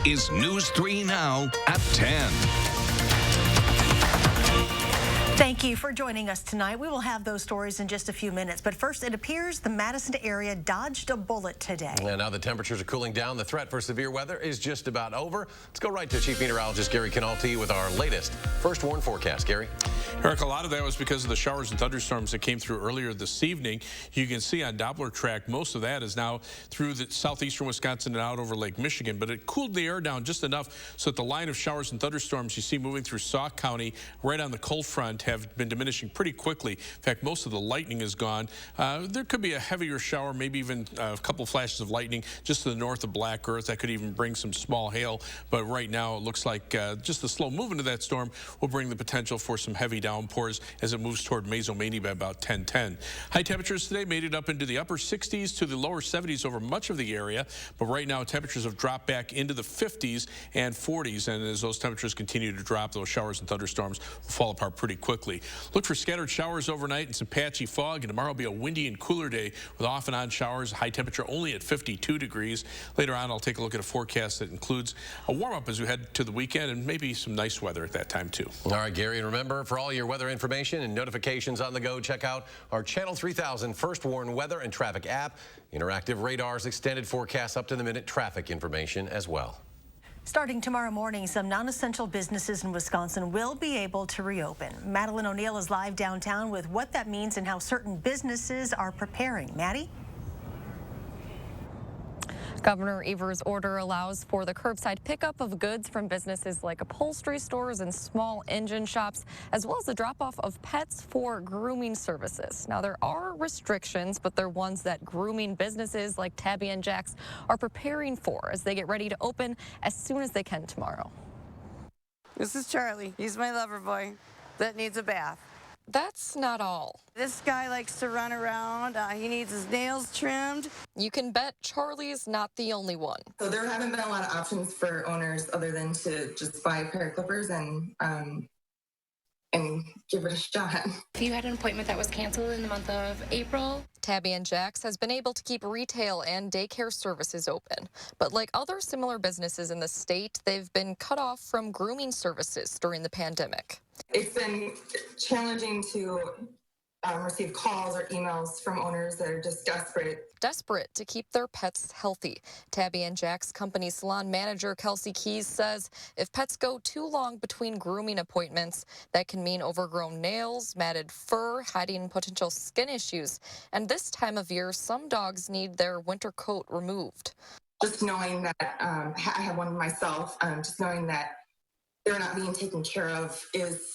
is News 3 Now at 10. Thank you for joining us tonight. We will have those stories in just a few minutes. But first, it appears the Madison area dodged a bullet today. And now the temperatures are cooling down. The threat for severe weather is just about over. Let's go right to Chief Meteorologist Gary Canalti with our latest First Warn forecast. Gary? Eric, a lot of that was because of the showers and thunderstorms that came through earlier this evening. You can see on Doppler track, most of that is now through the southeastern Wisconsin and out over Lake Michigan. But it cooled the air down just enough so that the line of showers and thunderstorms you see moving through Sauk County right on the cold front have been diminishing pretty quickly. In fact, most of the lightning is gone. There could be a heavier shower, maybe even a couple flashes of lightning just to the north of Black Earth. That could even bring some small hail. But right now, it looks like just the slow movement of that storm will bring the potential for some heavy downpours as it moves toward Mazomanie by about 10:10. High temperatures today made it up into the upper 60s to the lower 70s over much of the area. But right now, temperatures have dropped back into the 50s and 40s. And as those temperatures continue to drop, those showers and thunderstorms will fall apart pretty quickly. Look for scattered showers overnight and some patchy fog. And tomorrow will be a windy and cooler day with off and on showers. High temperature only at 52 degrees. Later on, I'll take a look at a forecast that includes a warm-up as we head to the weekend and maybe some nice weather at that time, too. All right, Gary, and remember, for all your weather information and notifications on the go, check out our Channel 3000 First Warn weather and traffic app. Interactive radars, extended forecasts, up-to-the-minute traffic information as well. Starting tomorrow morning, some non-essential businesses in Wisconsin will be able to reopen. Madeline O'Neill is live downtown with what that means and how certain businesses are preparing. Maddie? Governor Evers' order allows for the curbside pickup of goods from businesses like upholstery stores and small engine shops, as well as the drop-off of pets for grooming services. Now, there are restrictions, but they're ones that grooming businesses like Tabby and Jack's are preparing for as they get ready to open as soon as they can tomorrow. This is Charlie. He's my lover boy that needs a bath. That's not all. This guy likes to run around. He needs his nails trimmed. You can bet Charlie's not the only one. So there haven't been a lot of options for owners other than to just buy a pair of clippers and give it a shot. If you had an appointment that was canceled in the month of April. Tabby and Jack's has been able to keep retail and daycare services open. But like other similar businesses in the state, they've been cut off from grooming services during the pandemic. It's been challenging to receive calls or emails from owners that are just desperate to keep their pets healthy. Tabby and Jack's company salon manager Kelsey Keys says if pets go too long between grooming appointments, that can mean overgrown nails, matted fur, hiding potential skin issues. And this time of year, some dogs need their winter coat removed. Just knowing that I have one myself, just knowing that they're not being taken care of is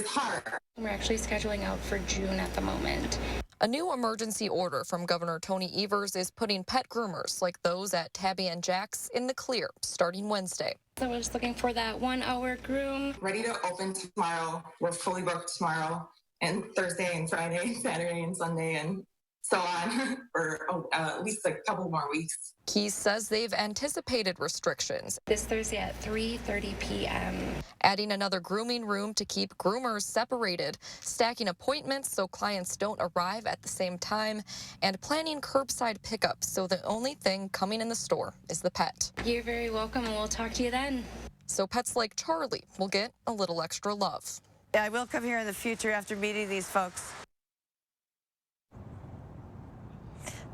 hard. We're actually scheduling out for June at the moment. A new emergency order from Governor Tony Evers is putting pet groomers like those at Tabby and Jack's in the clear starting Wednesday. So we're just looking for that 1 hour groom. Ready to open tomorrow. We're fully booked tomorrow and Thursday and Friday, Saturday and Sunday and so on for at least a couple more weeks. Keys says they've anticipated restrictions. This Thursday at 3:30 p.m. Adding another grooming room to keep groomers separated, stacking appointments so clients don't arrive at the same time, and planning curbside pickup so the only thing coming in the store is the pet. You're very welcome, and we'll talk to you then. So pets like Charlie will get a little extra love. Yeah, I will come here in the future after meeting these folks.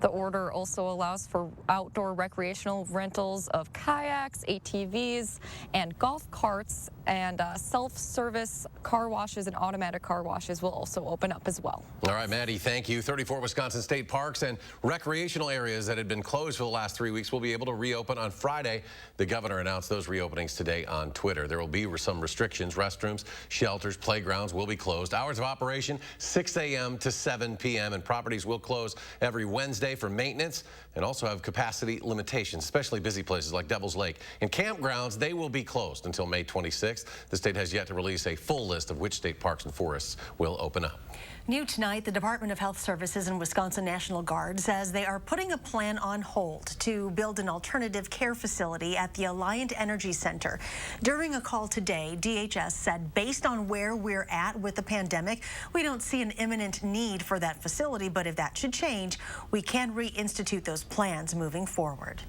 The order also allows for outdoor recreational rentals of kayaks, ATVs, and golf carts, and self-service car washes and automatic car washes will also open up as well. All right, Maddie, thank you. 34 Wisconsin state parks and recreational areas that had been closed for the last 3 weeks will be able to reopen on Friday. The governor announced those reopenings today on Twitter. There will be some restrictions. Restrooms, shelters, playgrounds will be closed. Hours of operation, 6 a.m. to 7 p.m. and properties will close every Wednesday for maintenance and also have capacity limitations, especially busy places like Devil's Lake. And campgrounds, they will be closed until May 26th. The state has yet to release a full list of which state parks and forests will open up. New tonight, the Department of Health Services and Wisconsin National Guard says they are putting a plan on hold to build an alternative care facility at the Alliant Energy Center. During a call today, DHS said based on where we're at with the pandemic, we don't see an imminent need for that facility, but if that should change, we can reinstitute those plans moving forward.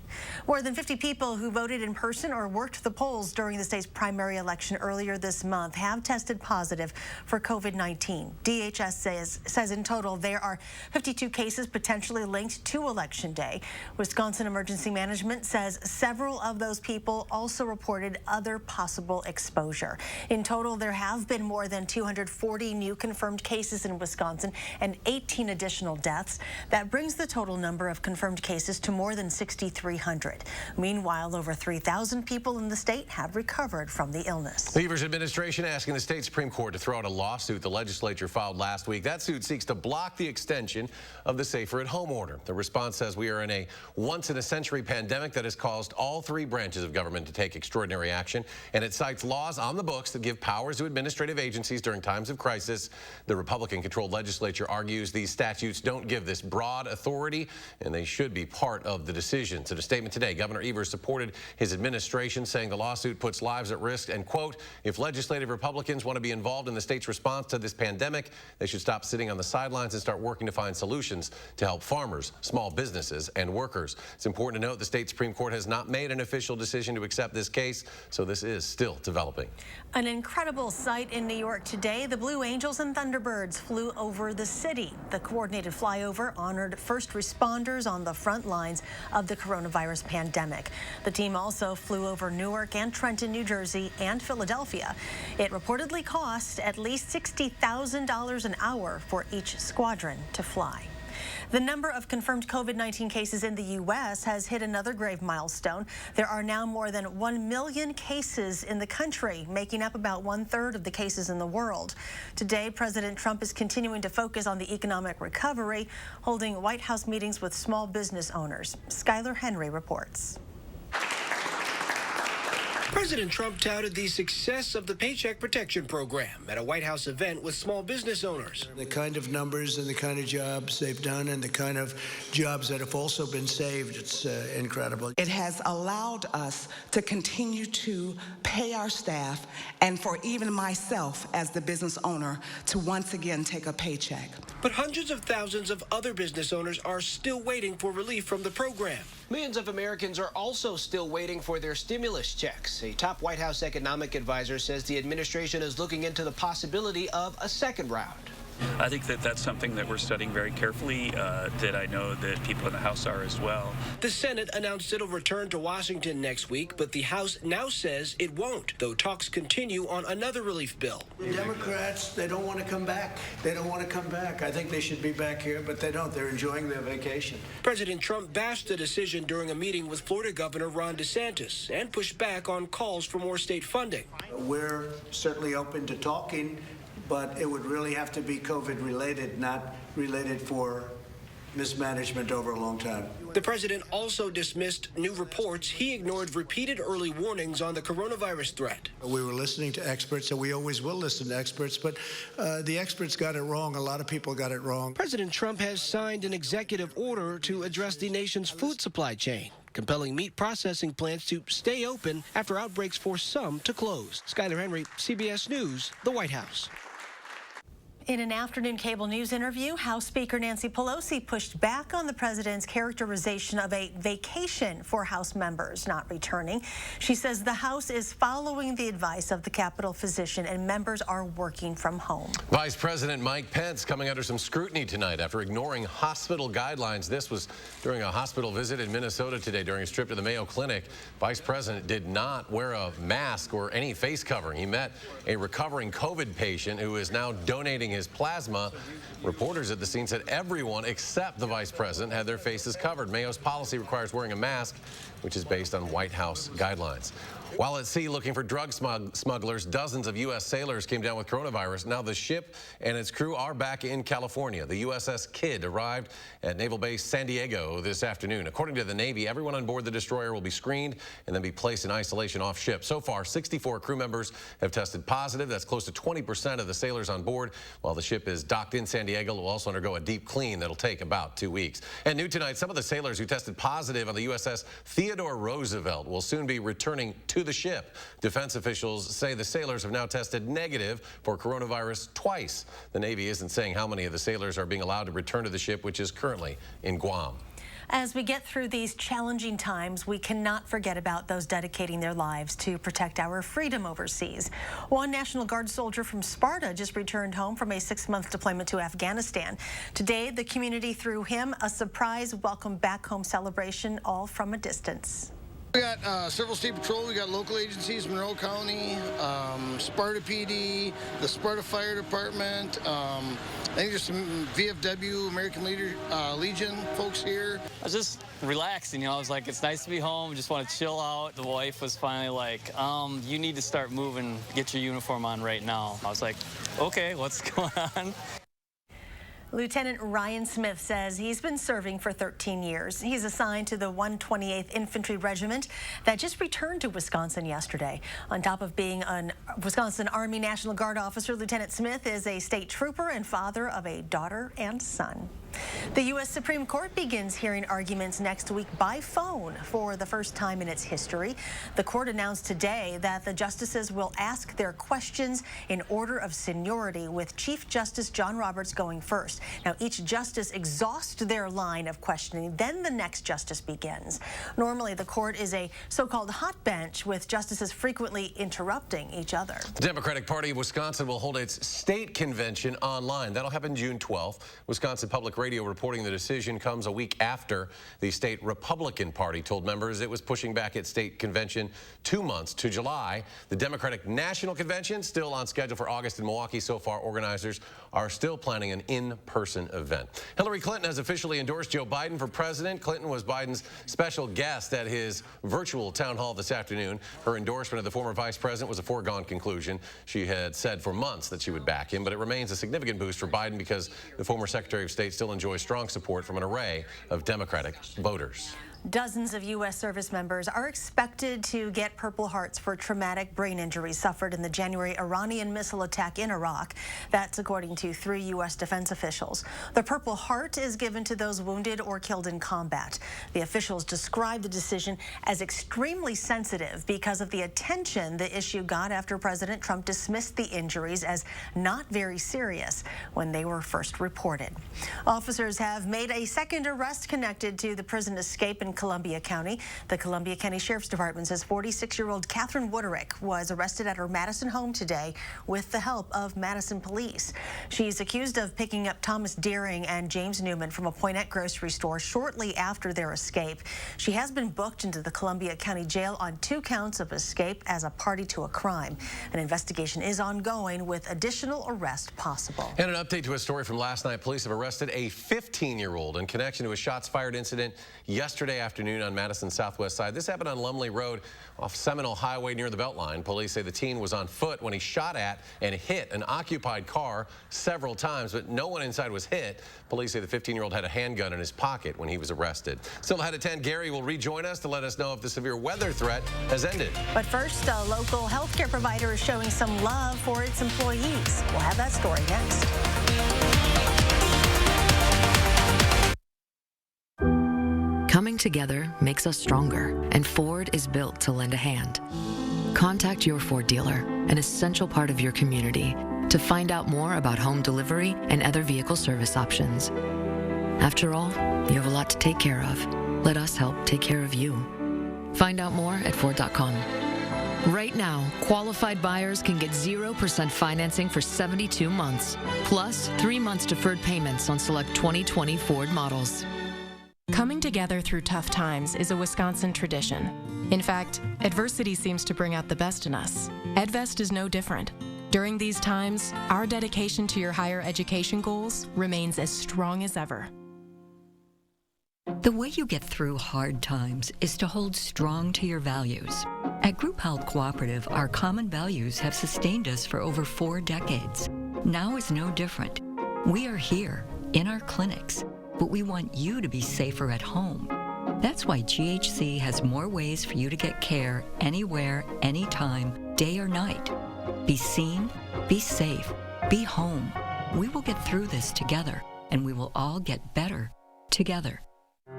More than 50 people who voted in person or worked the polls during the state's primary election earlier this month have tested positive for COVID-19. DHS says in total there are 52 cases potentially linked to Election Day. Wisconsin Emergency Management says several of those people also reported other possible exposure. In total, there have been more than 240 new confirmed cases in Wisconsin and 18 additional deaths. That brings the total number of confirmed cases to more than 6,300. Meanwhile, over 3,000 people in the state have recovered from the illness. The Evers administration asking the state Supreme Court to throw out a lawsuit the legislature filed last week. That suit seeks to block the extension of the Safer at Home order. The response says we are in a once-in-a-century pandemic that has caused all three branches of government to take extraordinary action, and it cites laws on the books that give powers to administrative agencies during times of crisis. The Republican-controlled legislature argues these statutes don't give this broad authority, and they should be part of the decisions. In a statement today, Governor Evers supported his administration, saying the lawsuit puts lives at risk and, quote, if legislative Republicans want to be involved in the state's response to this pandemic, they should stop sitting on the sidelines and start working to find solutions to help farmers, small businesses, and workers. It's important to note the state Supreme Court has not made an official decision to accept this case, so this is still developing. An incredible sight in New York today. The Blue Angels and Thunderbirds flew over the city. The coordinated flyover honored first responders on the front lines of the coronavirus pandemic. The team also flew over Newark and Trenton, New Jersey, and Philadelphia. It reportedly cost at least $60,000 an hour for each squadron to fly. The number of confirmed COVID-19 cases in the U.S. has hit another grave milestone. There are now more than 1 million cases in the country, making up about 1/3 of the cases in the world. Today, President Trump is continuing to focus on the economic recovery, holding White House meetings with small business owners. Skylar Henry reports. President Trump touted the success of the Paycheck Protection Program at a White House event with small business owners. The kind of numbers and the kind of jobs they've done and the kind of jobs that have also been saved, it's incredible. It has allowed us to continue to pay our staff and for even myself as the business owner to once again take a paycheck. But hundreds of thousands of other business owners are still waiting for relief from the program. Millions of Americans are also still waiting for their stimulus checks. A top White House economic advisor says the administration is looking into the possibility of a second round. I think that that's something that we're studying very carefully, that I know that people in the House are as well. The Senate announced it'll return to Washington next week, but the House now says it won't, though talks continue on another relief bill. The Democrats, they don't want to come back. They don't want to come back. I think they should be back here, but they don't. They're enjoying their vacation. President Trump bashed the decision during a meeting with Florida Governor Ron DeSantis and pushed back on calls for more state funding. We're certainly open to talking, but it would really have to be COVID-related, not related for mismanagement over a long time. The president also dismissed new reports. He ignored repeated early warnings on the coronavirus threat. We were listening to experts, and we always will listen to experts, but the experts got it wrong. A lot of people got it wrong. President Trump has signed an executive order to address the nation's food supply chain, compelling meat processing plants to stay open after outbreaks force some to close. Skylar Henry, CBS News, the White House. In an afternoon cable news interview, House Speaker Nancy Pelosi pushed back on the president's characterization of a vacation for House members not returning. She says the House is following the advice of the Capitol physician and members are working from home. Vice President Mike Pence coming under some scrutiny tonight after ignoring hospital guidelines. This was during a hospital visit in Minnesota today during his trip to the Mayo Clinic. Vice President did not wear a mask or any face covering. He met a recovering COVID patient who is now donating his plasma. Reporters at the scene said everyone except the vice president had their faces covered. Mayo's policy requires wearing a mask, which is based on White House guidelines. While at sea looking for drug smugglers, dozens of U.S. sailors came down with coronavirus. Now the ship and its crew are back in California. The USS Kidd arrived at Naval Base San Diego this afternoon. According to the Navy, everyone on board the destroyer will be screened and then be placed in isolation off ship. So far, 64 crew members have tested positive. That's close to 20% of the sailors on board. While the ship is docked in San Diego, it will also undergo a deep clean that'll take about 2 weeks. And new tonight, some of the sailors who tested positive on the USS Theodore Roosevelt will soon be returning to the ship. Defense officials say the sailors have now tested negative for coronavirus twice. The Navy isn't saying how many of the sailors are being allowed to return to the ship, which is currently in Guam. As we get through these challenging times, we cannot forget about those dedicating their lives to protect our freedom overseas. One National Guard soldier from Sparta just returned home from a 6-month deployment to Afghanistan. Today, the community threw him a surprise welcome back home celebration, all from a distance. We got Civil State Patrol, we got local agencies, Monroe County, Sparta PD, the Sparta Fire Department, I think there's some VFW, American Legion folks here. I was just relaxing, I was like, it's nice to be home, just want to chill out. The wife was finally like, you need to start moving, get your uniform on right now. I was like, okay, what's going on? Lieutenant Ryan Smith says he's been serving for 13 years. He's assigned to the 128th Infantry Regiment that just returned to Wisconsin yesterday. On top of being a Wisconsin Army National Guard officer, Lieutenant Smith is a state trooper and father of a daughter and son. The U.S. Supreme Court begins hearing arguments next week by phone for the first time in its history. The court announced today that the justices will ask their questions in order of seniority, with Chief Justice John Roberts going first. Now, each justice exhausts their line of questioning, then the next justice begins. Normally, the court is a so-called hot bench, with justices frequently interrupting each other. The Democratic Party of Wisconsin will hold its state convention online. That'll happen June 12th. Wisconsin Public Radio reporting the decision comes a week after the state Republican Party told members it was pushing back its state convention 2 months to July. The Democratic National Convention still on schedule for August in Milwaukee. So far, organizers are still planning an in-person event. Hillary Clinton has officially endorsed Joe Biden for president. Clinton was Biden's special guest at his virtual town hall this afternoon. Her endorsement of the former vice president was a foregone conclusion. She had said for months that she would back him, but it remains a significant boost for Biden because the former Secretary of State still enjoys strong support from an array of Democratic voters. Dozens of U.S. service members are expected to get Purple Hearts for traumatic brain injuries suffered in the January Iranian missile attack in Iraq. That's according to 3 U.S. defense officials. The Purple Heart is given to those wounded or killed in combat. The officials described the decision as extremely sensitive because of the attention the issue got after President Trump dismissed the injuries as not very serious when they were first reported. Officers have made a second arrest connected to the prison escape in Columbia County. The Columbia County Sheriff's Department says 46-year-old Catherine Wooderick was arrested at her Madison home today with the help of Madison police. She's accused of picking up Thomas Deering and James Newman from a Poinette grocery store shortly after their escape. She has been booked into the Columbia County Jail on 2 counts of escape as a party to a crime. An investigation is ongoing with additional arrests possible. And an update to a story from last night. Police have arrested a 15-year-old in connection to a shots fired incident yesterday afternoon on Madison's southwest side. This happened on Lumley Road off Seminole Highway near the Beltline. Police say the teen was on foot when he shot at and hit an occupied car several times, but no one inside was hit. Police say the 15-year-old had a handgun in his pocket when he was arrested. Still ahead at 10, Gary will rejoin us to let us know if the severe weather threat has ended. But first, a local healthcare provider is showing some love for its employees. We'll have that story next. Coming together makes us stronger, and Ford is built to lend a hand. Contact your Ford dealer, an essential part of your community, to find out more about home delivery and other vehicle service options. After all, you have a lot to take care of. Let us help take care of you. Find out more at Ford.com. Right now, qualified buyers can get 0% financing for 72 months, plus 3 months deferred payments on select 2020 Ford models. Coming together through tough times is a Wisconsin tradition. In fact, adversity seems to bring out the best in us. EdVest is no different. During these times, our dedication to your higher education goals remains as strong as ever. The way you get through hard times is to hold strong to your values. At Group Health Cooperative, our common values have sustained us for over 4 decades. Now is no different. We are here, in our clinics, but we want you to be safer at home. That's why GHC has more ways for you to get care anywhere, anytime, day or night. Be seen, be safe, be home. We will get through this together, and we will all get better together.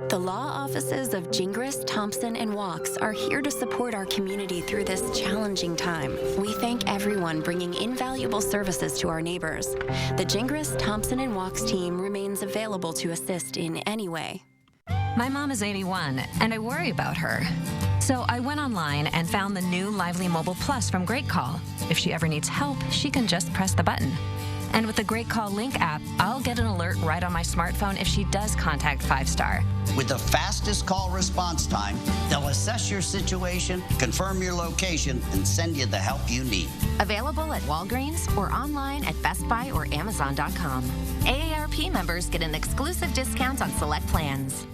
The law offices of Gingras, Thompson, and Walks are here to support our community through this challenging time. We thank everyone bringing invaluable services to our neighbors. The Gingras, Thompson, and Walks team remains available to assist in any way. My mom is 81, and I worry about her. So I went online and found the new Lively Mobile Plus from Great Call. If she ever needs help, she can just press the button. And with the Great Call Link app, I'll get an alert right on my smartphone if she does contact 5-Star. With the fastest call response time, they'll assess your situation, confirm your location, and send you the help you need. Available at Walgreens or online at Best Buy or Amazon.com. AARP members get an exclusive discount on select plans.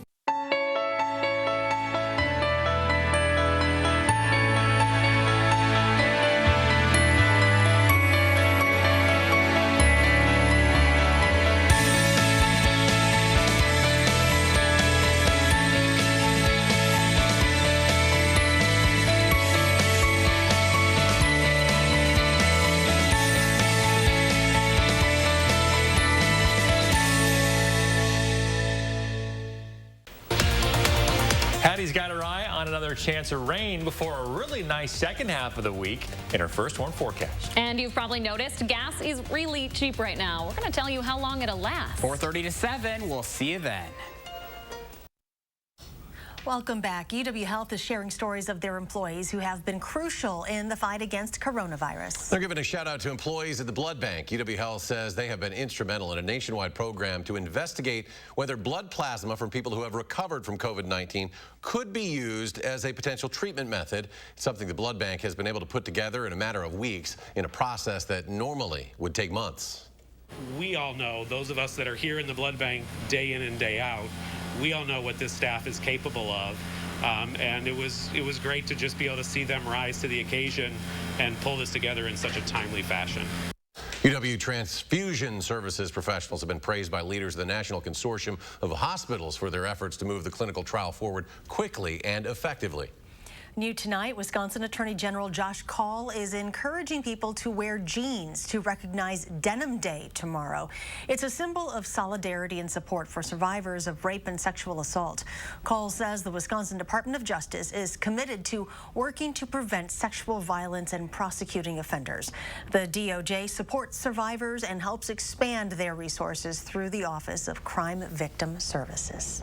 Hattie's got her eye on another chance of rain before a really nice second half of the week in her first warm forecast. And you've probably noticed gas is really cheap right now. We're going to tell you how long it'll last. 4:30 to 7. We'll see you then. Welcome back. UW Health is sharing stories of their employees who have been crucial in the fight against coronavirus. They're giving a shout out to employees at the blood bank. UW Health says they have been instrumental in a nationwide program to investigate whether blood plasma from people who have recovered from COVID-19 could be used as a potential treatment method. It's something the blood bank has been able to put together in a matter of weeks in a process that normally would take months. We all know, those of us that are here in the blood bank day in and day out, we all know what this staff is capable of, and it was great to just be able to see them rise to the occasion and pull this together in such a timely fashion. UW Transfusion Services professionals have been praised by leaders of the National Consortium of Hospitals for their efforts to move the clinical trial forward quickly and effectively. New tonight, Wisconsin Attorney General Josh Kaul is encouraging people to wear jeans to recognize Denim Day tomorrow. It's a symbol of solidarity and support for survivors of rape and sexual assault. Kaul says the Wisconsin Department of Justice is committed to working to prevent sexual violence and prosecuting offenders. The DOJ supports survivors and helps expand their resources through the Office of Crime Victim Services.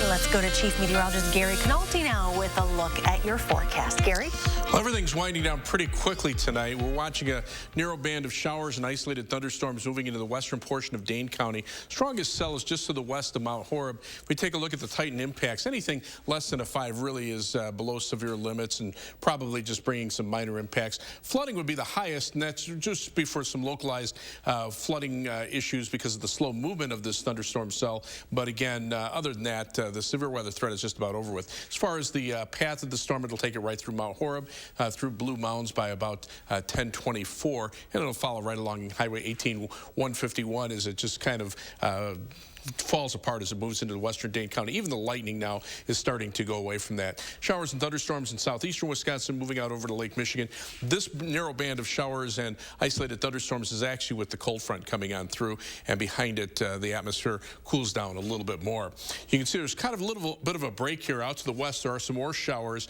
Let's go to Chief Meteorologist Gary Canalti now with a look at your forecast. Gary? Well, everything's winding down pretty quickly tonight. We're watching a narrow band of showers and isolated thunderstorms moving into the western portion of Dane County. Strongest cell is just to the west of Mount Horeb. If we take a look at the Titan impacts, anything less than a 5 really is below severe limits and probably just bringing some minor impacts. Flooding would be the highest, and that's just before some localized flooding issues because of the slow movement of this thunderstorm cell. But again, other than that, the severe weather threat is just about over with. As far as the path of the storm, it'll take it right through Mount Horeb, through Blue Mounds by about 10:24, and it'll follow right along Highway 18 151 as it just kind of falls apart as it moves into the western Dane County. Even the lightning now is starting to go away from that. Showers and thunderstorms in southeastern Wisconsin moving out over to Lake Michigan. This narrow band of showers and isolated thunderstorms is actually with the cold front coming on through, and behind it the atmosphere cools down a little bit more. You can see there's kind of a little bit of a break here out to the west. There are some more showers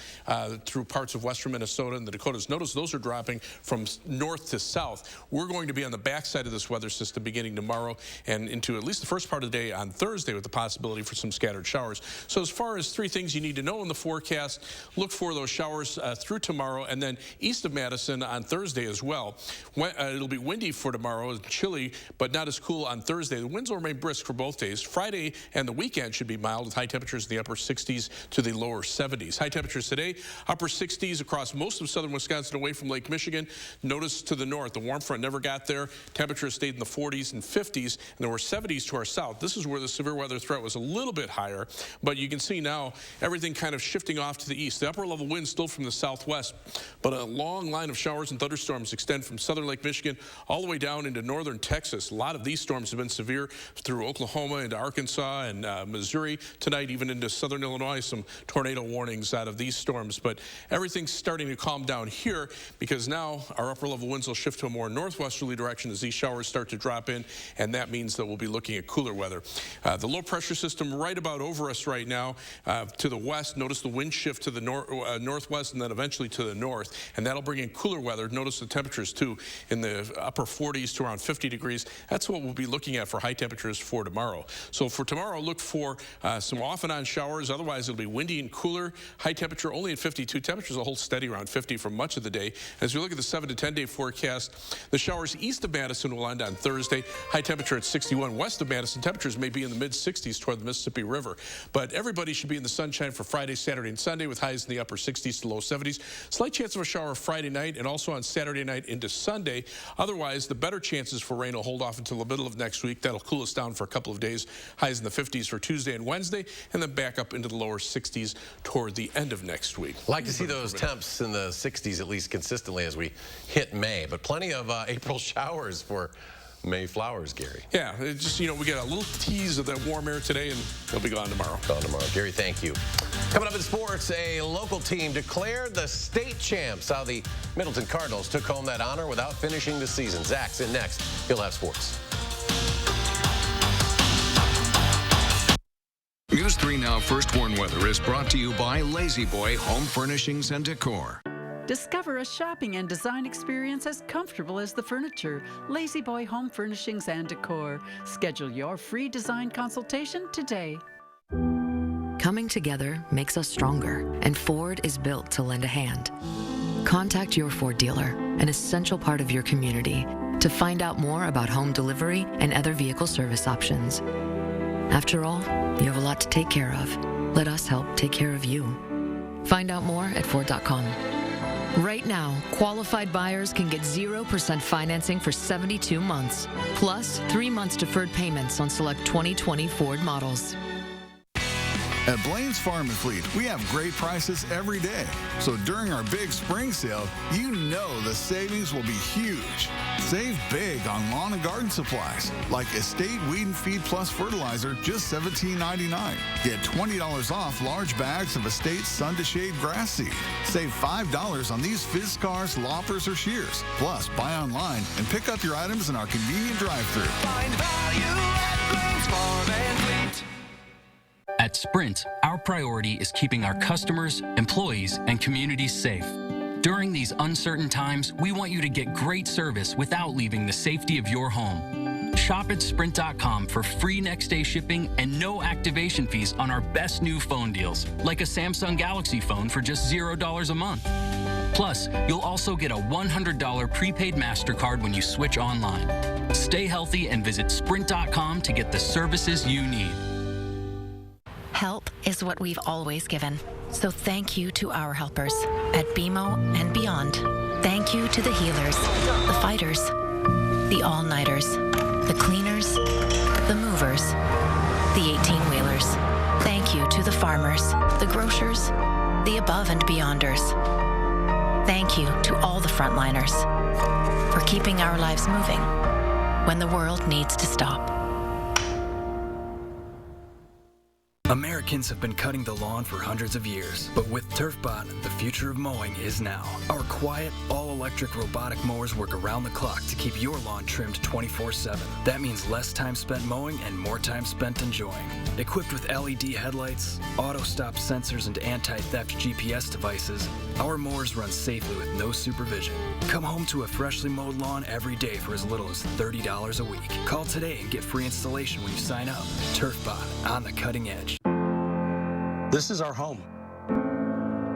through parts of western Minnesota and the Dakotas. Notice those are dropping from north to south. We're going to be on the backside of this weather system beginning tomorrow and into at least the first part of the day on Thursday with the possibility for some scattered showers. So as far as 3 things you need to know in the forecast, look for those showers through tomorrow, and then east of Madison on Thursday as well. It'll be windy for tomorrow, chilly, but not as cool on Thursday. The winds will remain brisk for both days. Friday and the weekend should be mild with high temperatures in the upper 60s to the lower 70s. High temperatures today, upper 60s across most of southern Wisconsin away from Lake Michigan. Notice to the north, the warm front never got there. Temperatures stayed in the 40s and 50s, and there were 70s to our south. This is where the severe weather threat was a little bit higher, but you can see now everything kind of shifting off to the east. The upper level winds still from the southwest, but a long line of showers and thunderstorms extend from southern Lake Michigan all the way down into northern Texas. A lot of these storms have been severe through Oklahoma into Arkansas and Missouri tonight, even into southern Illinois. Some tornado warnings out of these storms, but everything's starting to calm down here because now our upper level winds will shift to a more northwesterly direction as these showers start to drop in, and that means that we'll be looking at cooler weather. The low pressure system right about over us right now to the west. Notice the wind shift to the northwest and then eventually to the north, and that'll bring in cooler weather. Notice the temperatures too in the upper 40s to around 50 degrees. That's what we'll be looking at for high temperatures for tomorrow. So for tomorrow, look for some off and on showers. Otherwise, it'll be windy and cooler. High temperature only at 52. Temperatures will hold steady around 50 for much of the day. As we look at the 7 to 10 day forecast, the showers east of Madison will end on Thursday. High temperature at 61. West of Madison, temperatures may be in the mid 60s toward the Mississippi River. But everybody should be in the sunshine for Friday, Saturday, and Sunday with highs in the upper 60s to low 70s. Slight chance of a shower Friday night and also on Saturday night into Sunday. Otherwise, the better chances for rain will hold off until the middle of next week. That'll cool us down for a couple of days. Highs in the 50s for Tuesday and Wednesday, and then back up into the lower 60s toward the end of next week. Like to see those temps in the 60s at least consistently as we hit May, but plenty of April showers for May flowers, Gary. Yeah, it just, you know, we got a little tease of that warm air today, and they'll be gone tomorrow. Gone tomorrow. Gary, thank you. Coming up in sports, a local team declared the state champs. How the Middleton Cardinals took home that honor without finishing the season. Zach's in next. He'll have sports. News 3 Now First Warn Weather is brought to you by Lazy Boy Home Furnishings and Decor. Discover a shopping and design experience as comfortable as the furniture. Lazy Boy Home Furnishings and Decor. Schedule your free design consultation today. Coming together makes us stronger, and Ford is built to lend a hand. Contact your Ford dealer, an essential part of your community, to find out more about home delivery and other vehicle service options. After all, you have a lot to take care of. Let us help take care of you. Find out more at Ford.com. Right now, qualified buyers can get 0% financing for 72 months, plus 3 months deferred payments on select 2020 Ford models. At Blaine's Farm and Fleet, we have great prices every day. So during our big spring sale, you know the savings will be huge. Save big on lawn and garden supplies, like Estate Weed and Feed Plus Fertilizer, just $17.99. Get $20 off large bags of Estate Sun to Shade Grass Seed. Save $5 on these Fizzcars, loppers, or shears. Plus, buy online and pick up your items in our convenient drive-thru. Find value at Blaine's Farm and Fleet. At Sprint, our priority is keeping our customers, employees, and communities safe. During these uncertain times, we want you to get great service without leaving the safety of your home. Shop at Sprint.com for free next-day shipping and no activation fees on our best new phone deals, like a Samsung Galaxy phone for just $0 a month. Plus, you'll also get a $100 prepaid MasterCard when you switch online. Stay healthy and visit Sprint.com to get the services you need. Help is what we've always given. So thank you to our helpers at BMO and beyond. Thank you to the healers, the fighters, the all-nighters, the cleaners, the movers, the 18-wheelers. Thank you to the farmers, the grocers, the above and beyonders. Thank you to all the frontliners for keeping our lives moving when the world needs to stop. Americans have been cutting the lawn for hundreds of years, but with TurfBot, the future of mowing is now. Our quiet, all-electric robotic mowers work around the clock to keep your lawn trimmed 24/7. That means less time spent mowing and more time spent enjoying. Equipped with LED headlights, auto-stop sensors, and anti-theft GPS devices, our mowers run safely with no supervision. Come home to a freshly mowed lawn every day for as little as $30 a week. Call today and get free installation when you sign up. TurfBot, on the cutting edge. This is our home.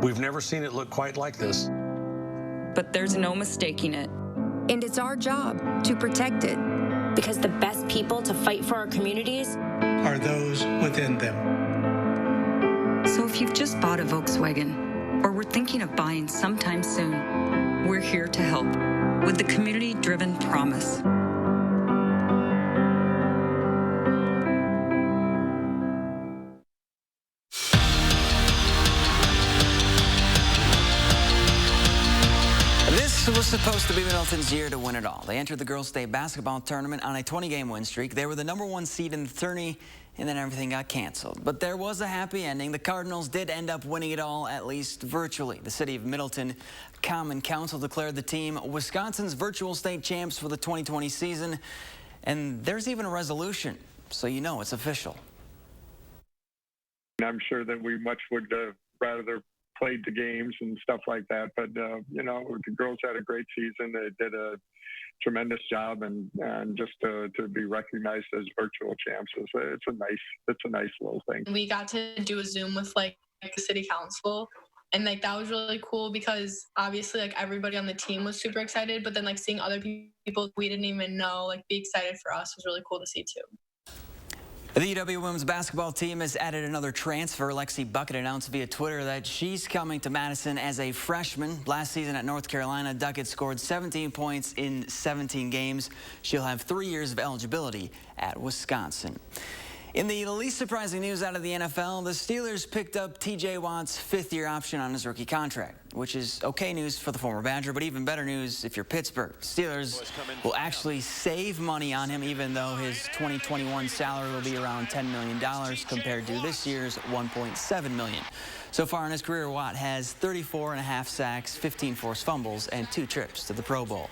We've never seen it look quite like this. But there's no mistaking it. And it's our job to protect it. Because the best people to fight for our communities are those within them. So if you've just bought a Volkswagen or were thinking of buying sometime soon, we're here to help with the community-driven promise. This was supposed to be Middleton's year to win it all. They entered the girls' state basketball tournament on a 20-game win streak. They were the #1 seed in the tourney, and then everything got canceled. But there was a happy ending. The Cardinals did end up winning it all, at least virtually. The City of Middleton Common Council declared the team Wisconsin's virtual state champs for the 2020 season. And there's even a resolution. so you know it's official. I'm sure that we much would rather played the games and stuff like that, but you know, the girls had a great season. They did a tremendous job, and just to be recognized as virtual champs it's a nice little thing. We got to do a Zoom with like the city council, and like that was really cool because obviously like everybody on the team was super excited, but then like seeing other people we didn't even know like be excited for us was really cool to see too. The UW women's basketball team has added another transfer. Lexi Bucket announced via Twitter that she's coming to Madison as a freshman. Last season at North Carolina, Duckett scored 17 points in 17 games. She'll have 3 years of eligibility at Wisconsin. In the least surprising news out of the NFL, the Steelers picked up T.J. Watt's 5th-year option on his rookie contract, which is okay news for the former Badger, but even better news if you're Pittsburgh. Steelers will actually save money on him, even though his 2021 salary will be around $10 million compared to this year's $1.7 million. So far in his career, Watt has 34.5 sacks, 15 forced fumbles, and 2 trips to the Pro Bowl.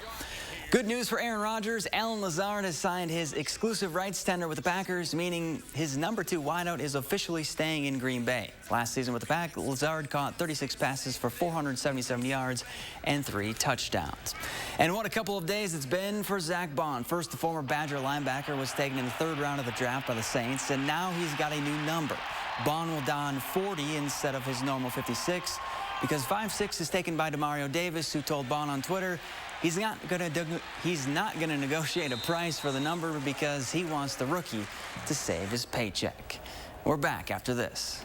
Good news for Aaron Rodgers. Allen Lazard has signed his exclusive rights tender with the Packers, meaning his number 2 wideout is officially staying in Green Bay. Last season with the Pack, Lazard caught 36 passes for 477 yards and 3 touchdowns. And what a couple of days it's been for Zach Bond. First, the former Badger linebacker was taken in the 3rd round of the draft by the Saints, and now he's got a new number. Bond will don 40 instead of his normal 56 because 5'6" is taken by Demario Davis, who told Bond on Twitter he's not going to negotiate a price for the number because he wants the rookie to save his paycheck. We're back after this.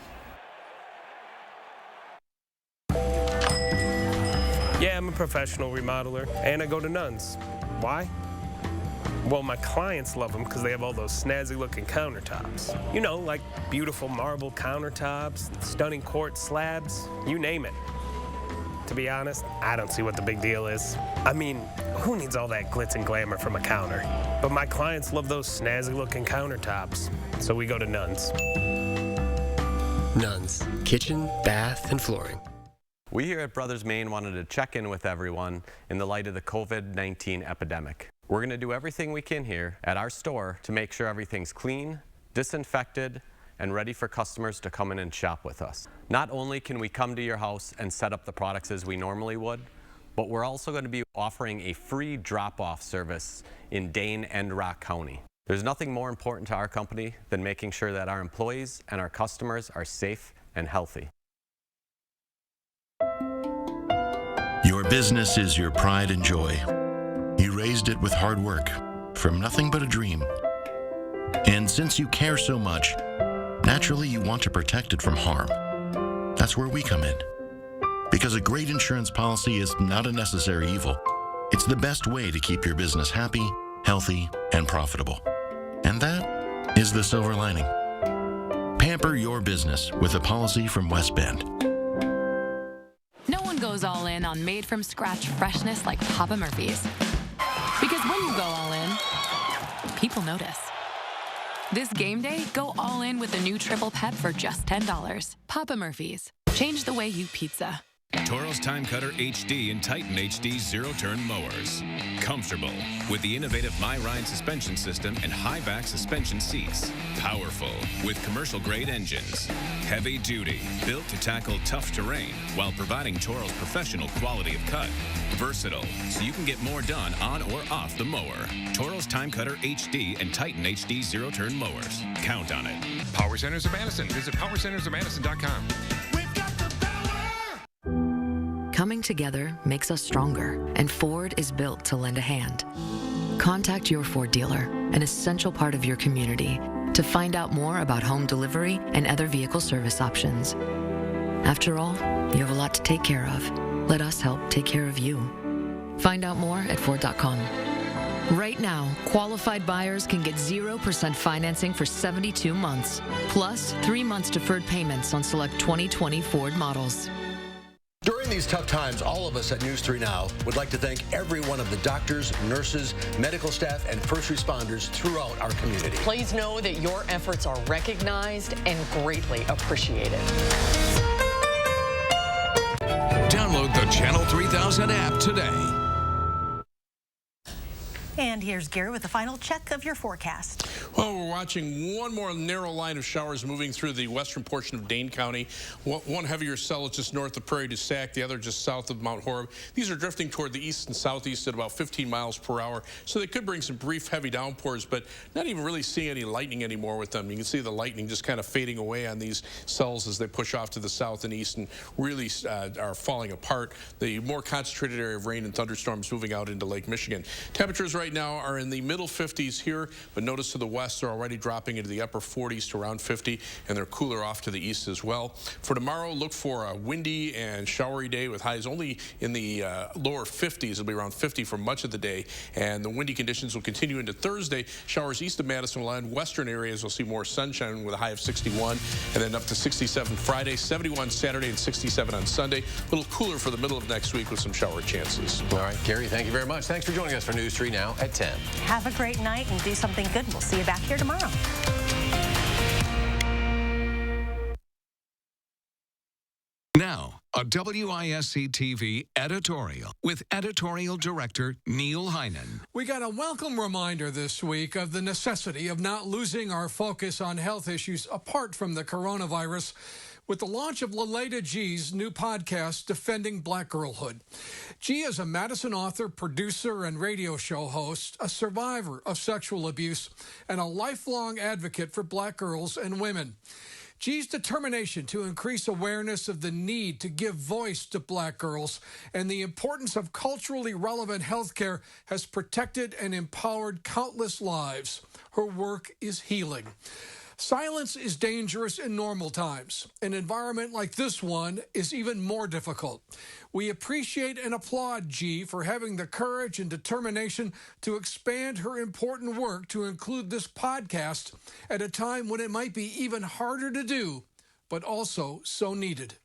Yeah, I'm a professional remodeler, and I go to Nuns. Why? Well, my clients love them because they have all those snazzy-looking countertops. You know, like beautiful marble countertops, stunning quartz slabs, you name it. To be honest, I don't see what the big deal is. I mean, who needs all that glitz and glamour from a counter? But my clients love those snazzy-looking countertops, so we go to Nuns. Nuns, kitchen, bath, and flooring. We here at Brothers Maine wanted to check in with everyone in the light of the COVID-19 epidemic. We're going to do everything we can here at our store to make sure everything's clean, disinfected, and ready for customers to come in and shop with us. Not only can we come to your house and set up the products as we normally would, but we're also going to be offering a free drop-off service in Dane and Rock County. There's nothing more important to our company than making sure that our employees and our customers are safe and healthy. Your business is your pride and joy. You raised it with hard work, from nothing but a dream. And since you care so much, naturally you want to protect it from harm. That's where we come in. Because a great insurance policy is not a necessary evil. It's the best way to keep your business happy, healthy, and profitable. And that is the silver lining. Pamper your business with a policy from West Bend. No one goes all in on made-from-scratch freshness like Papa Murphy's. Because when you go all in, people notice. This game day, go all in with the new Triple Pep for just $10. Papa Murphy's. Change the way you pizza. Toro's Time Cutter HD and Titan HD zero-turn mowers. Comfortable with the innovative MyRide suspension system and high-back suspension seats. Powerful with commercial-grade engines. Heavy-duty, built to tackle tough terrain while providing Toro's professional quality of cut. Versatile, so you can get more done on or off the mower. Toro's Time Cutter HD and Titan HD zero-turn mowers. Count on it. Power Centers of Madison. Visit powercentersofmadison.com. Coming together makes us stronger, and Ford is built to lend a hand. Contact your Ford dealer, an essential part of your community, to find out more about home delivery and other vehicle service options. After all, you have a lot to take care of. Let us help take care of you. Find out more at Ford.com. Right now, qualified buyers can get 0% financing for 72 months, plus 3 months deferred payments on select 2020 Ford models. During these tough times, all of us at News 3 Now would like to thank every one of the doctors, nurses, medical staff, and first responders throughout our community. Please know that your efforts are recognized and greatly appreciated. Download the Channel 3000 app today. And here's Gary with the final check of your forecast. Well, we're watching one more narrow line of showers moving through the western portion of Dane County. One heavier cell is just north of Prairie du Sac, the other just south of Mount Horeb. These are drifting toward the east and southeast at about 15 miles per hour, so they could bring some brief heavy downpours, but not even really seeing any lightning anymore with them. You can see the lightning just kind of fading away on these cells as they push off to the south and east and really are falling apart. The more concentrated area of rain and thunderstorms moving out into Lake Michigan. Temperatures right now are in the middle 50s here, but notice to the west they're already dropping into the upper 40s to around 50, and they're cooler off to the east as well. For tomorrow, look for a windy and showery day with highs only in the lower 50s. It'll be around 50 for much of the day, and the windy conditions will continue into Thursday. Showers east of Madison will end. Western areas will see more sunshine with a high of 61, and then up to 67 Friday, 71 Saturday, and 67 on Sunday. A little cooler for the middle of next week with some shower chances. All right, Carrie, thank you very much. Thanks for joining us for News 3 Now at 10. Have a great night and do something good. We'll see you back here tomorrow. Now, a WISC-TV editorial with editorial director Neil Heinen. We got a welcome reminder this week of the necessity of not losing our focus on health issues apart from the coronavirus with the launch of Leleda G's new podcast, Defending Black Girlhood. G is a Madison author, producer, and radio show host, a survivor of sexual abuse, and a lifelong advocate for black girls and women. G's determination to increase awareness of the need to give voice to black girls and the importance of culturally relevant health care has protected and empowered countless lives. Her work is healing. Silence is dangerous in normal times. An environment like this one is even more difficult. We appreciate and applaud G for having the courage and determination to expand her important work to include this podcast at a time when it might be even harder to do, but also so needed.